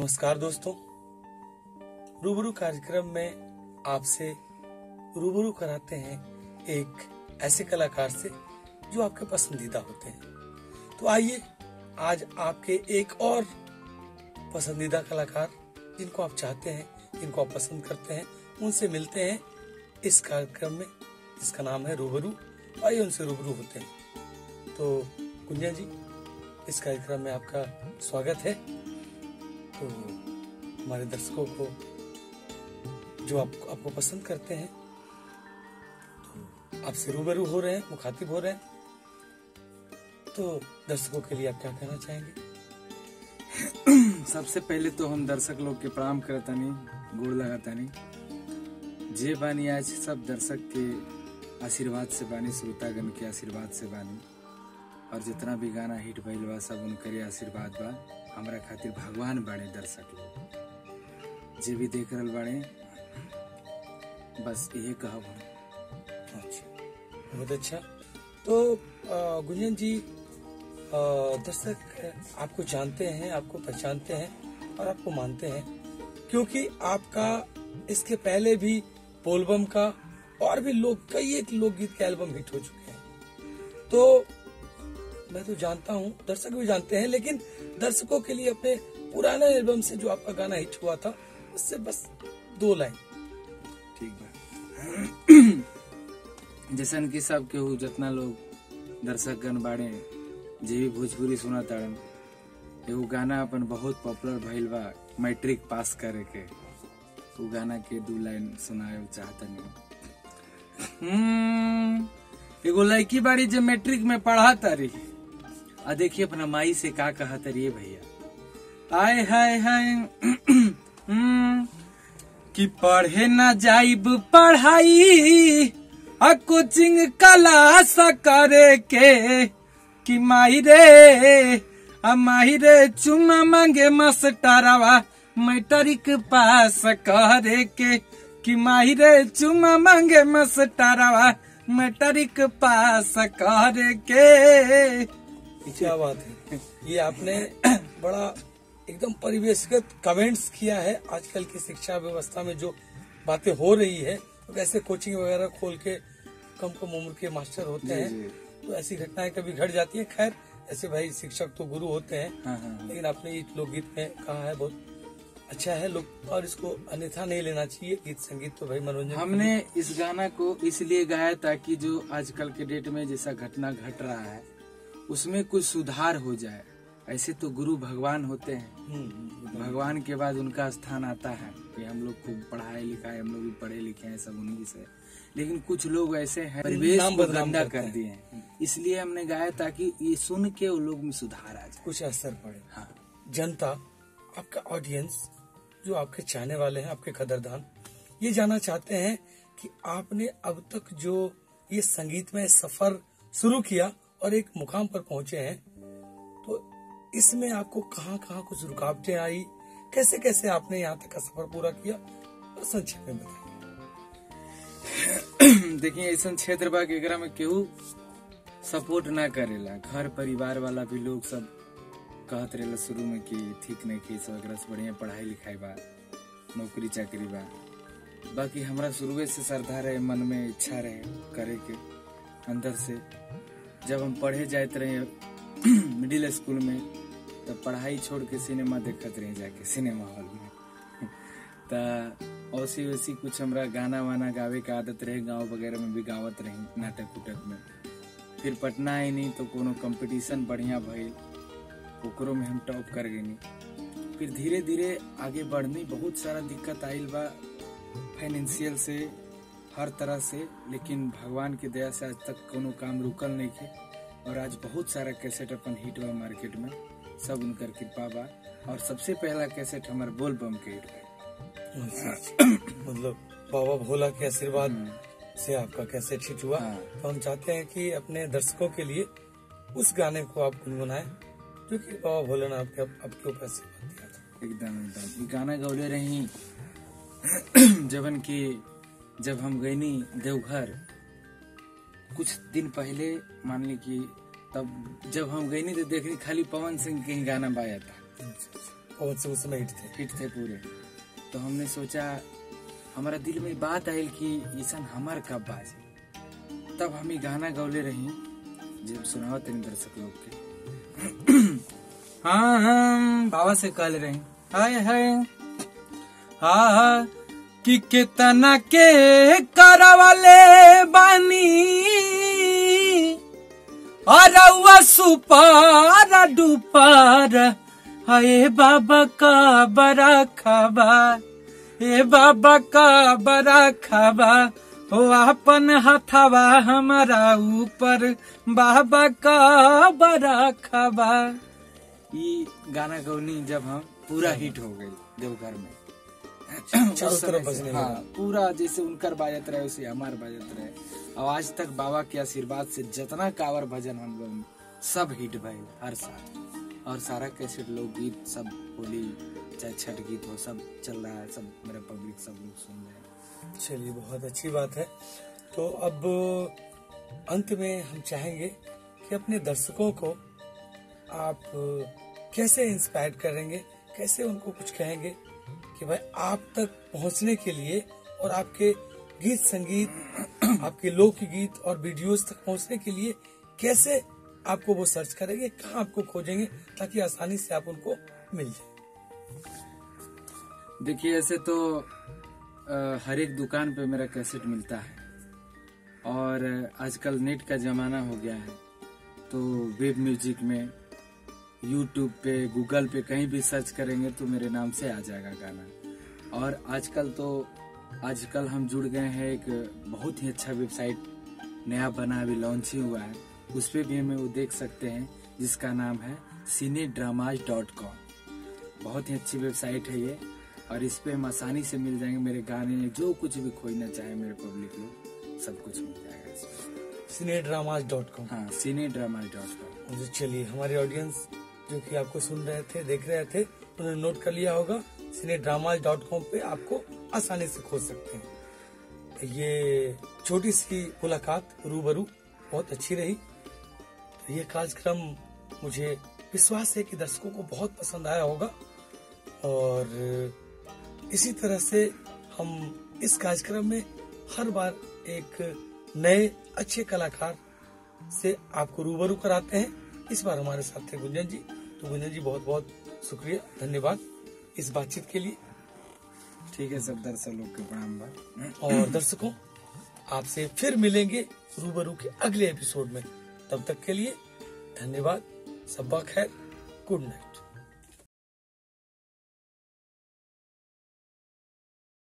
नमस्कार दोस्तों, रूबरू कार्यक्रम में आपसे रूबरू कराते हैं एक ऐसे कलाकार से जो आपके पसंदीदा होते हैं। तो आइए आज आपके एक और पसंदीदा कलाकार जिनको आप चाहते हैं, जिनको आप पसंद करते हैं, उनसे मिलते हैं इस कार्यक्रम में जिसका नाम है रूबरू। आइए उनसे रूबरू होते हैं। तो गुंजन जी, इस कार्यक्रम में आपका स्वागत है। तो हमारे दर्शकों को जो आपको पसंद करते हैं, तो आपसे रूबरू हो रहे हैं, मुखातिब हो रहे हैं, तो दर्शकों के लिए आप क्या कहना चाहेंगे? सबसे पहले तो हम दर्शक लोग के प्रणाम करतानी, गोड़ लगातानी। जे बानी आज सब दर्शक के आशीर्वाद से बानी, श्रोतागण के आशीर्वाद से बानी, और जितना भी गाना हिट भइल बा सब उनके आशीर्वाद बा। हमरा खातिर भगवान बाड़े दर्शक लोग, जे भी देख रहल बाड़े, बस यही कहब हम। अच्छा, बहुत अच्छा। तो गुंजन जी, दर्शक आपको जानते हैं, आपको पहचानते हैं और आपको मानते हैं, क्योंकि आपका इसके पहले भी बोलबम का और भी कई एक लोकगीत के एल्बम हिट हो चुके हैं। तो मैं तो जानता हूँ, दर्शक भी जानते हैं, लेकिन दर्शकों के लिए अपने पुराने एल्बम से जो आपका गाना हिट हुआ था उससे बस 2 लाइन। ठीक बा। जैसन कि सब केहू जितना लोग दर्शक गण बाड़े, जे भी भोजपुरी सुना ताड़न, एगो गाना अपन बहुत पॉपुलर भइल बा मैट्रिक पास करे के, वो गाना के 2 लाइन सुनाए चाहतनी। एगो लड़की बाड़ी जो मैट्रिक में पढ़ा तारी, आ देखिए अपना माई से का कहा तारी भैया, आय हाय हाय कि पढ़े ना जाइब पढ़ाई आ कोचिंग क्लास करे के, कि माही रे चुमा मांगे मास्टरवा मैट्रिक पास करे के, कि माही रे चुमा मांगे मास्टरवा मैट्रिक पास करे के। क्या बात है, ये आपने बड़ा एकदम परिवेशगत कमेंट्स किया है। आजकल की शिक्षा व्यवस्था में जो बातें हो रही है, तो ऐसे कोचिंग वगैरह खोल के कम उम्र के मास्टर होते हैं, तो ऐसी घटनाएं कभी घट जाती है। खैर, ऐसे भाई शिक्षक तो गुरु होते हैं। हाँ। लेकिन आपने इस लोकगीत में कहा है, बहुत अच्छा है लोग, और इसको अन्यथा नहीं लेना चाहिए। गीत संगीत तो भाई मनोरंजन। हमने इस गाना को इसलिए गाया ताकि जो आजकल के डेट में जैसा घटना घट रहा है उसमें कुछ सुधार हो जाए। ऐसे तो गुरु भगवान होते हैं, भगवान के बाद उनका स्थान आता है कि हम लोग खूब पढ़ाए लिखाए, हम लोग भी पढ़े लिखे हैं सब उन्हीं से, लेकिन कुछ लोग ऐसे हैं परिवेश को गंदा कर दिए हैं। इसलिए हमने गाया ताकि ये सुन के वो लोग में सुधार आ जाए, कुछ असर पड़े। हाँ, जनता, आपका ऑडियंस, जो आपके चाहने वाले हैं, आपके कदरदान, ये जानना चाहते हैं कि आपने अब तक जो ये संगीत में सफर शुरू किया और एक मुकाम पर पहुंचे हैं, तो इसमें आपको कहाँ कहाँ कुछ रुकावटें आई, कैसे कैसे आपने यहाँ तक का सफर पूरा किया, और संक्षेप में बताइए। देखिए, ऐसा क्षेत्र बा कि एकरा में केहू सपोर्ट ना करेला, घर परिवार वाला भी लोग सब कहत रहेला शुरू में कि ठीक नहीं कि सब एकरा से बढ़िया पढ़ाई लिखाई बा, नौकरी चाकरी बा। बाकी हमरा शुरुए से श्रद्धा रहे, मन में इच्छा रहे करे के अंदर से। जब हम पढ़े जाते रहे मिडिल स्कूल में, तब पढ़ाई छोड़ के सिनेमा देखत रहे जाके सिनेमा हॉल में। तो औसी वैसी कुछ हमरा गाना वाना गावे का आदत रहे, गांव वगैरह में भी गावत रही नाटक उटक में। फिर पटना आई नहीं तो कोनो कंपटीशन बढ़िया भइल, ओकरो में हम टॉप कर गई। फिर धीरे धीरे आगे बढ़नी, बहुत सारा दिक्कत आइल बा फाइनेंशियल से, हर तरह से, लेकिन भगवान की दया से आज तक कोनो काम रुकल नहीं थे। और आज बहुत सारा कैसेट अपन हिट हुआ मार्केट में, सब उनकर कृपा बा। और सबसे पहला कैसेट हमारे बोलबम के हिट हुआ। मतलब बाबा भोला के आशीर्वाद से आपका कैसेट हिट हुआ। हाँ। तो हम चाहते हैं कि अपने दर्शकों के लिए उस गाने को आप गुनगुनाएं जो कि बाबा भोला ने आपके ऊपर आशीर्वाद दिया था। एकदम गाना गौले रही जबन की जब हम गईनी देवघर कुछ दिन पहले, मान ली कि तब जब हम गईनी तो देखनी खाली पवन सिंह के ही गाना बाया था। पवन सिंह उस समय हिट थे पूरे। तो हमने सोचा, हमारा दिल में बात आयल कि ईसन हमार कब बाजे। तब हम गाना गौले रही, जब सुनाओ तेन दर्शक लोग के। हाँ हम बाबा से कल रही, हाय हाय हाँ कि कितना के करवले बानी और सुपार डुपार, हाय बाबा का बड़ा खबा, ए बाबा का बड़ा खबा, हो अपन हथवा हमारा ऊपर, बाबा का बड़ा खबा। ये गाना गौनी जब हम पूरा हिट हो गई देवघर में, चारों तरफ बजने लगा। हाँ, पूरा जैसे उनकर बाजत रहे वैसे हमार बाजत रहे। और आज तक बाबा के आशीर्वाद से जितना कांवर भजन हम लोग सब हिट भइल हर साल। और सारा कैसेट लोकगीत सब, होली चाहे छठ गीत हो, सब चल रहा है, सब मेरा पब्लिक सब लोग सुन रहे हैं। चलिए बहुत अच्छी बात है। तो अब अंत में हम चाहेंगे कि अपने दर्शकों को आप कैसे इंस्पायर करेंगे, कैसे उनको कुछ कहेंगे कि भाई आप तक पहुंचने के लिए और आपके गीत संगीत, आपके लोकगीत और वीडियोस तक पहुंचने के लिए कैसे आपको वो सर्च करेंगे, कहाँ आपको खोजेंगे, ताकि आसानी से आप उनको मिल जाए। देखिए ऐसे तो हर एक दुकान पे मेरा कैसेट मिलता है, और आजकल नेट का जमाना हो गया है, तो वेब म्यूजिक में, यूट्यूब पे, गूगल पे कहीं भी सर्च करेंगे तो मेरे नाम से आ जाएगा गाना। और आजकल हम जुड़ गए हैं, एक बहुत ही अच्छा वेबसाइट नया बना, अभी लॉन्च ही हुआ है, उस पे भी हमें वो देख सकते हैं, जिसका नाम है cinedramas.com। बहुत ही अच्छी वेबसाइट है ये, और इस पे हम आसानी से मिल जाएंगे मेरे गाने, जो कुछ भी खोजना चाहे मेरे पब्लिक लोग, सब कुछ मिल जाएगा इसमें। cinedramas.com। हाँ, cinedramas.com। चलिए हमारे ऑडियंस जो कि आपको सुन रहे थे, देख रहे थे, उन्होंने नोट कर लिया होगा, cinedramas.com पे आपको आसानी से खोज सकते हैं। ये छोटी सी मुलाकात रूबरू बहुत अच्छी रही। तो ये कार्यक्रम मुझे विश्वास है कि दर्शकों को बहुत पसंद आया होगा, और इसी तरह से हम इस कार्यक्रम में हर बार एक नए अच्छे कलाकार से आपको रूबरू कराते हैं। इस बार हमारे साथ थे गुंजन जी। तो गुंजन जी बहुत बहुत शुक्रिया, धन्यवाद इस बातचीत के लिए। ठीक है, सब दर्शक लोग के प्रणाम बा। और दर्शकों, आपसे फिर मिलेंगे रूबरू के अगले एपिसोड में। तब तक के लिए धन्यवाद, सब्बा खैर, गुड नाइट।